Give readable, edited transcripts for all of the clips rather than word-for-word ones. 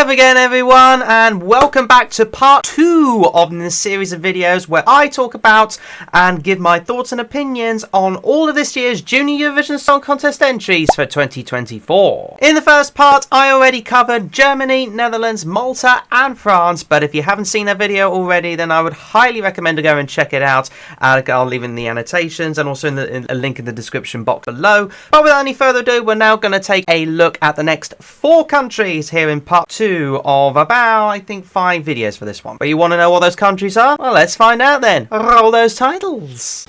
up again, everyone, and welcome back to part 2 of this series of videos where I talk about and give my thoughts and opinions on all of this year's Junior Eurovision Song Contest entries for 2024. In the first part, I already covered Germany, Netherlands, Malta, and France, but if you haven't seen that video already, then I would highly recommend to go and check it out. I'll leave in the annotations and also in a link in the description box below. But without any further ado, we're now going to take a look at the next 4 countries here in part 2 of about, I think, 5 videos for this one. But you want to know what those countries are? Well, let's find out then. Roll those titles.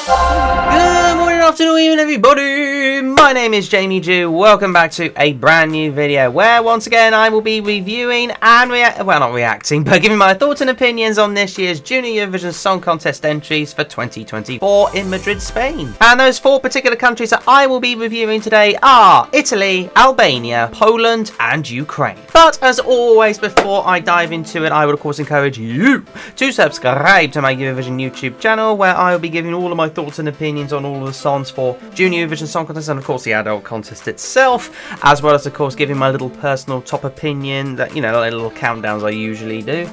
Good morning, afternoon, evening, everybody. My name is Jamie Jew. Welcome back to a brand new video where once again I will be reviewing and not reacting, but giving my thoughts and opinions on this year's Junior Eurovision Song Contest entries for 2024 in Madrid, Spain. And those 4 particular countries that I will be reviewing today are Italy, Albania, Poland, and Ukraine. But as always, before I dive into it, I would of course encourage you to subscribe to my Eurovision YouTube channel, where I will be giving all of my thoughts and opinions on all of the songs for Junior Eurovision Song Contest and of course the adult contest itself, as well as of course giving my little personal top opinion that, you know, like little countdowns I usually do.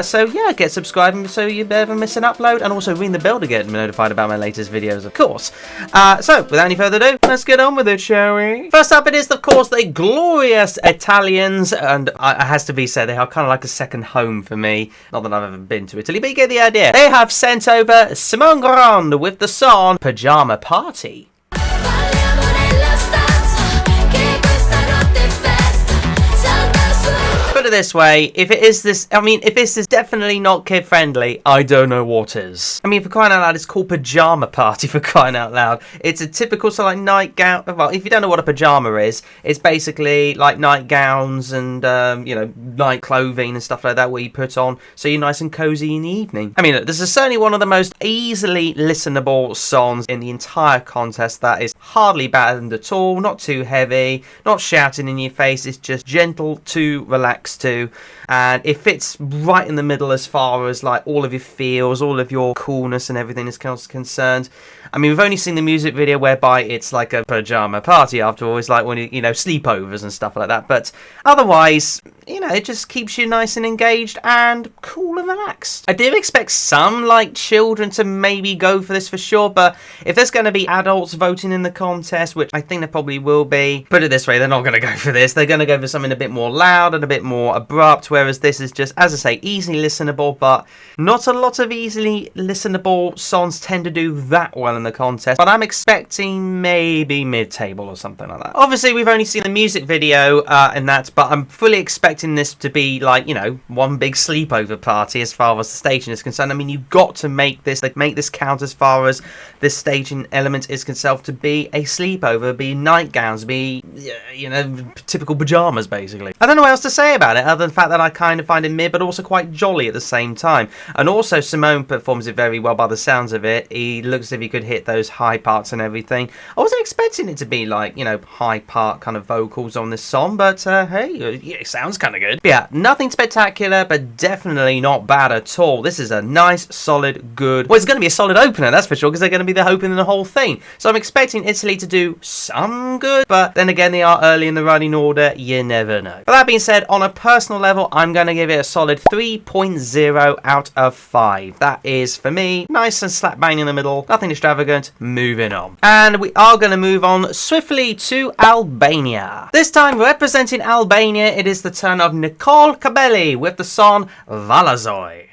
So yeah, get subscribing so you never miss an upload, and also ring the bell to get notified about my latest videos, of course. So without any further ado, let's get on with it, shall we? First up, it is of course the glorious Italians, and it has to be said, they are kind of like a second home for me. Not that I've ever been to Italy, but you get the idea. They have sent over Simone Grande with the song Pajama Party. Put it this way, if this is definitely not kid friendly, I don't know what is. I mean, for crying out loud, it's called Pajama Party, for crying out loud. It's a typical sort of like nightgown. Well, if you don't know what a pajama is, it's basically like nightgowns and you know, night clothing and stuff like that, where you put on so you're nice and cozy in the evening. I mean, look, this is certainly one of the most easily listenable songs in the entire contest. That is hardly battered at all, not too heavy, not shouting in your face. It's just gentle to relax to, and it fits right in the middle as far as like all of your feels, all of your coolness and everything is concerned. I mean, we've only seen the music video whereby it's like a pajama party after all. It's like when you know, sleepovers and stuff like that, but otherwise, you know, it just keeps you nice and engaged and cool and relaxed. I do expect some like children to maybe go for this for sure, but if there's going to be adults voting in the contest, which I think there probably will be, put it this way, they're not going to go for this. They're going to go for something a bit more loud and a bit more abrupt, whereas this is just, as I say, easily listenable, but not a lot of easily listenable songs tend to do that well in the contest, but I'm expecting maybe mid-table or something like that. Obviously, we've only seen the music video and that, but I'm fully expecting this to be like, you know, one big sleepover party as far as the staging is concerned. I mean, you've got to make this count as far as this staging element is concerned, to be a sleepover, be nightgowns, be, you know, typical pajamas, basically. I don't know what else to say about it, other than the fact that I kind of find it mid, but also quite jolly at the same time. And also, Simone performs it very well by the sounds of it. He looks as if he could hit those high parts and everything. I wasn't expecting it to be like, you know, high part kind of vocals on this song, but hey, it sounds kind of good. But yeah, nothing spectacular, but definitely not bad at all. This is a nice, solid, good... Well, it's going to be a solid opener, that's for sure, because they're going to be the opening the whole thing. So I'm expecting Italy to do some good, but then again, they are early in the running order. You never know. But that being said, on a personal level, I'm going to give it a solid 3.0 out of 5. That is, for me, nice and slap bang in the middle. Nothing extravagant. Moving on. And we are going to move on swiftly to Albania. This time, representing Albania, it is the turn of Nicole Cabelli with the song Valazoi.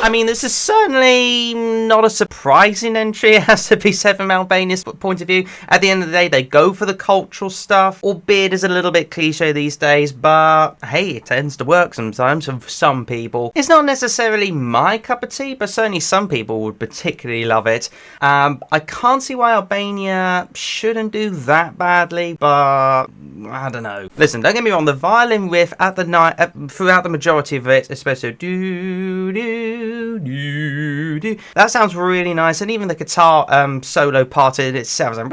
I mean, this is certainly not a surprising entry, it has to be said from Albania's point of view. At the end of the day, they go for the cultural stuff, albeit it's a little bit cliche these days, but hey, it tends to work sometimes for some people. It's not necessarily my cup of tea, but certainly some people would particularly love it. I can't see why Albania shouldn't do that badly, but I don't know. Listen, don't get me wrong, the violin riff at the night, throughout the majority of it, especially that sounds really nice, and even the guitar solo part in itself is like,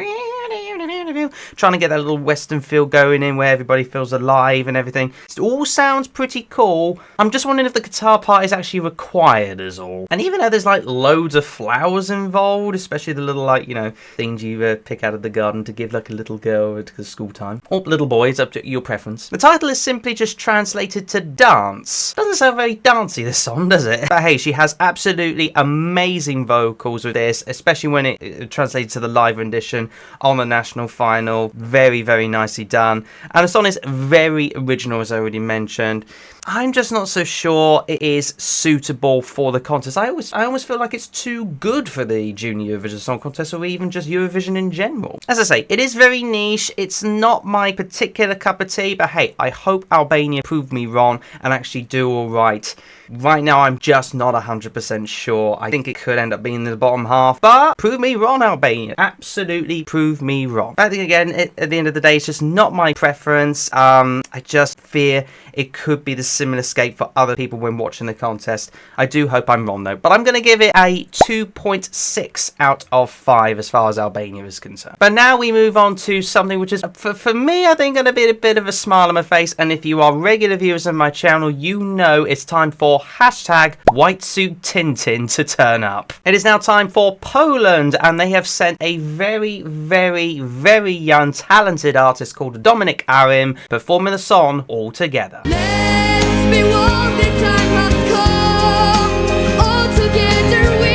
trying to get that little Western feel going in where everybody feels alive and everything. It all sounds pretty cool. I'm just wondering if the guitar part is actually required is all. And even though there's like loads of flowers involved, especially the little like, you know, things you pick out of the garden to give like a little girl at school time. Or little boy, it's up to your preference. The title is simply just translated to dance. Doesn't sound very dancey, this song, does it? But hey, she has absolutely amazing vocals with this, especially when it translated to the live rendition on the national final. Very, very nicely done. And the song is very original, as I already mentioned. I'm just not so sure it is suitable for the contest. I almost feel like it's too good for the Junior Eurovision Song Contest, or even just Eurovision in general. As I say, it is very niche. It's not my particular cup of tea, but hey, I hope Albania prove me wrong and actually do all right. Right now, I'm just not 100% sure. I think it could end up being in the bottom half, but prove me wrong, Albania. Absolutely prove me wrong. I think, again, at the end of the day, it's just not my preference. I just fear it could be the similar scape for other people when watching the contest. I do hope I'm wrong, though. But I'm going to give it a 2.6 out of 5 as far as Albania is concerned. But now we move on to something which is, for me, I think going to be a bit of a smile on my face. And if you are regular viewers of my channel, you know it's time for hashtag white suit Tintin to turn up. It is now time for Poland, and they have sent a very, very, very young, talented artist called Dominik Arim performing the song All Together. Let's be one, the time must come. All together we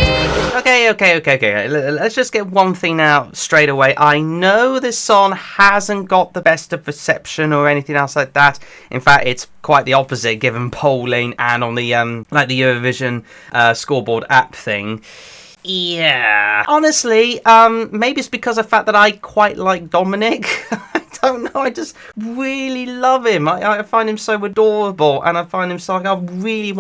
Okay. Let's just get one thing out straight away. I know this song hasn't got the best of reception or anything else like that. In fact, it's quite the opposite given polling and on the like the Eurovision scoreboard app thing. Yeah. Honestly, maybe it's because of the fact that I quite like Dominik. I don't know, I just really love him. I find him so adorable, and I find him so like I really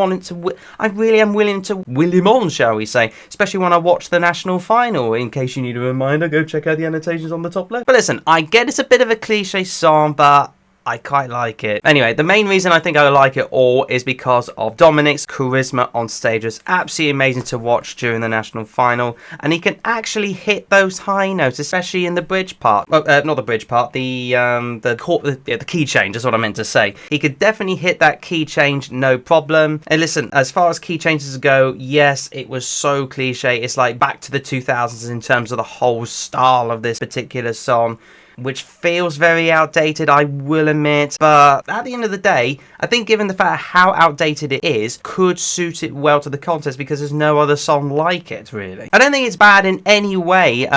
am willing to will him on, shall we say, especially when I watch the national final. In case you need a reminder, go check out the annotations on the top left. But listen, I get it's a bit of a cliche song, but I quite like it. Anyway, the main reason I think I like it all is because of Dominik's charisma on stage. It's absolutely amazing to watch during the national final, and he can actually hit those high notes, especially in the bridge part. Well, not the bridge part, the key change is what I meant to say. He could definitely hit that key change, no problem. And listen, as far as key changes go, yes, it was so cliche. It's like back to the 2000s in terms of the whole style of this particular song, which feels very outdated, I will admit. But at the end of the day, I think given the fact how outdated it is, could suit it well to the contest because there's no other song like it, really. I don't think it's bad in any way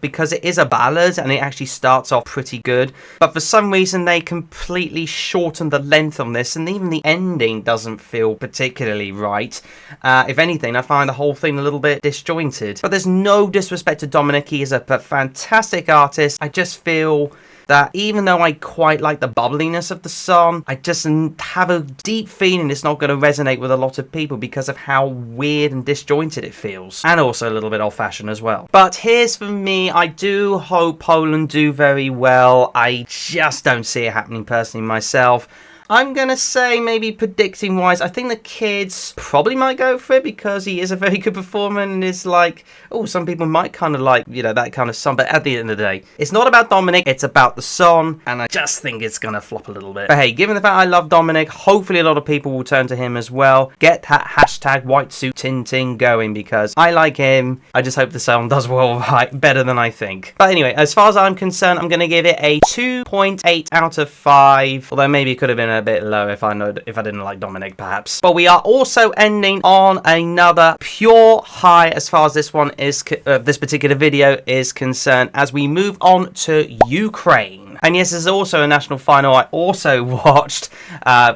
because it is a ballad and it actually starts off pretty good. But for some reason, they completely shortened the length on this, and even the ending doesn't feel particularly right. If anything, I find the whole thing a little bit disjointed. But there's no disrespect to Dominik. He is a fantastic artist. I just feel that even though I quite like the bubbliness of the song, I just have a deep feeling it's not going to resonate with a lot of people because of how weird and disjointed it feels. And also a little bit old-fashioned as well. But here's for me, I do hope Poland do very well. I just don't see it happening personally myself. I'm going to say, maybe predicting wise, I think the kids probably might go for it because he is a very good performer and is like, oh, some people might kind of like, you know, that kind of song. But at the end of the day, it's not about Dominik, it's about the song. And I just think it's going to flop a little bit. But hey, given the fact I love Dominik, hopefully a lot of people will turn to him as well. Get that hashtag white suit Tintin going because I like him. I just hope the song does well, right, better than I think. But anyway, as far as I'm concerned, I'm going to give it a 2.8 out of 5. Although maybe it could have been a bit low if I didn't like Dominik, perhaps. But we are also ending on another pure high as far as this one is this particular video is concerned, as we move on to Ukraine. And yes, there's also a national final I also watched,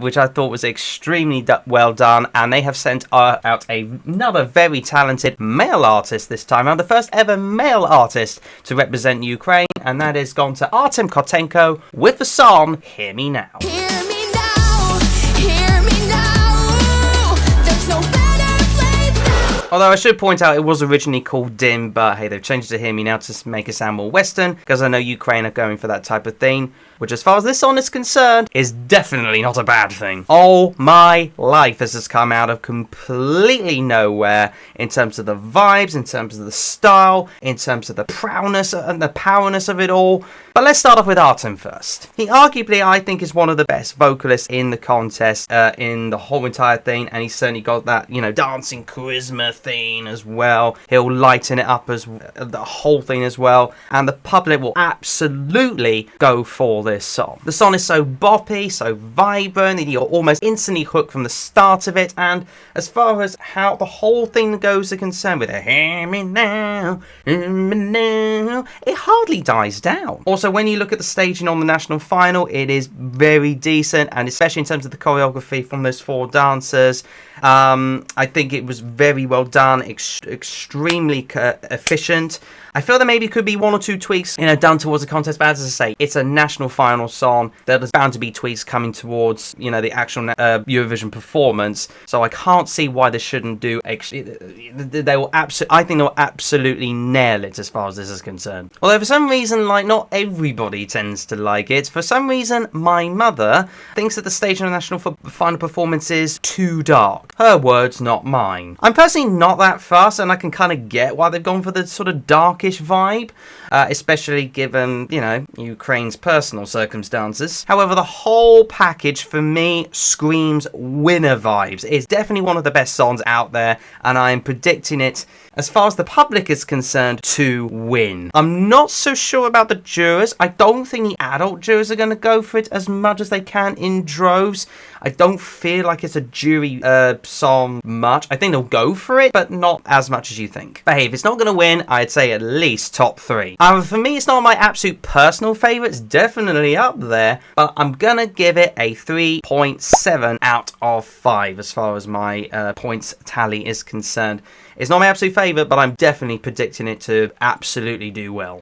which I thought was extremely well done. And they have sent out another very talented male artist this time around, the first ever male artist to represent Ukraine, and that is gone to Artem Kotenko with the song Hear Me Now. hear me now, hear me now. There's no better place now. Although I should point out it was originally called Dim, but hey, they've changed it to Hear Me Now to make it sound more Western, because I know Ukraine are going for that type of thing. which as far as this song is concerned, is definitely not a bad thing. Oh my life, this has come out of completely nowhere in terms of the vibes, in terms of the style, in terms of the proudness and the powerness of it all. But let's start off with Artem first. He arguably, I think, is one of the best vocalists in the contest, in the whole entire thing, and he's certainly got that, you know, dancing charisma thing as well. He'll lighten it up as the whole thing as well, and the public will absolutely go for this song. The song is so boppy, so vibrant, that you're almost instantly hooked from the start of it, and as far as how the whole thing goes are concerned with it, hear me now, it hardly dies down. Also, when you look at the staging on the national final, it is very decent, and especially in terms of the choreography from those 4 dancers, I think it was very well done, extremely efficient. I feel there maybe could be 1 or 2 tweaks, you know, done towards the contest, but as I say, it's a national final song. There's bound to be tweaks coming towards, you know, the actual Eurovision performance. So I can't see why they shouldn't do. They will I think they'll absolutely nail it as far as this is concerned. Although for some reason, like, not everybody tends to like it. For some reason, my mother thinks that the stage of the national final performance is too dark. Her words, not mine. I'm personally not that fussed, and I can kind of get why they've gone for the sort of darkish vibe, especially given, you know, Ukraine's personal circumstances. However, the whole package for me screams winner vibes. It's definitely one of the best songs out there, and I am predicting it, as far as the public is concerned, to win. I'm not so sure about the jurors. I don't think the adult jurors are going to go for it as much as they can in droves. I don't feel like it's a jury song much. I think they'll go for it, but not as much as you think. But hey, if it's not going to win, I'd say at least top 3. For me, it's not my absolute personal favourite. It's definitely up there, but I'm going to give it a 3.7 out of 5 as far as my points tally is concerned. It's not my absolute favourite, but I'm definitely predicting it to absolutely do well.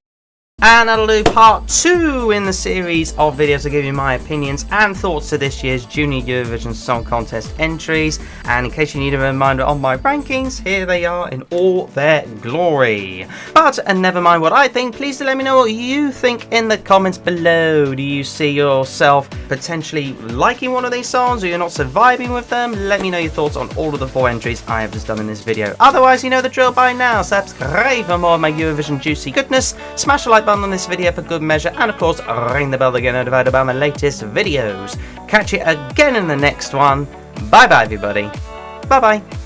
And that'll do part 2 in the series of videos to give you my opinions and thoughts to this year's Junior Eurovision Song Contest entries. And in case you need a reminder on my rankings, here they are in all their glory. But and never mind what I think, please do let me know what you think in the comments below. Do you see yourself potentially liking one of these songs, or you're not surviving with them? Let me know your thoughts on all of the 4 entries I have just done in this video. Otherwise, you know the drill by now. Subscribe for more of my Eurovision juicy goodness. Smash a like button on this video for good measure, and of course ring the bell to get notified about my latest videos. Catch you again in the next one. Bye bye everybody. Bye bye.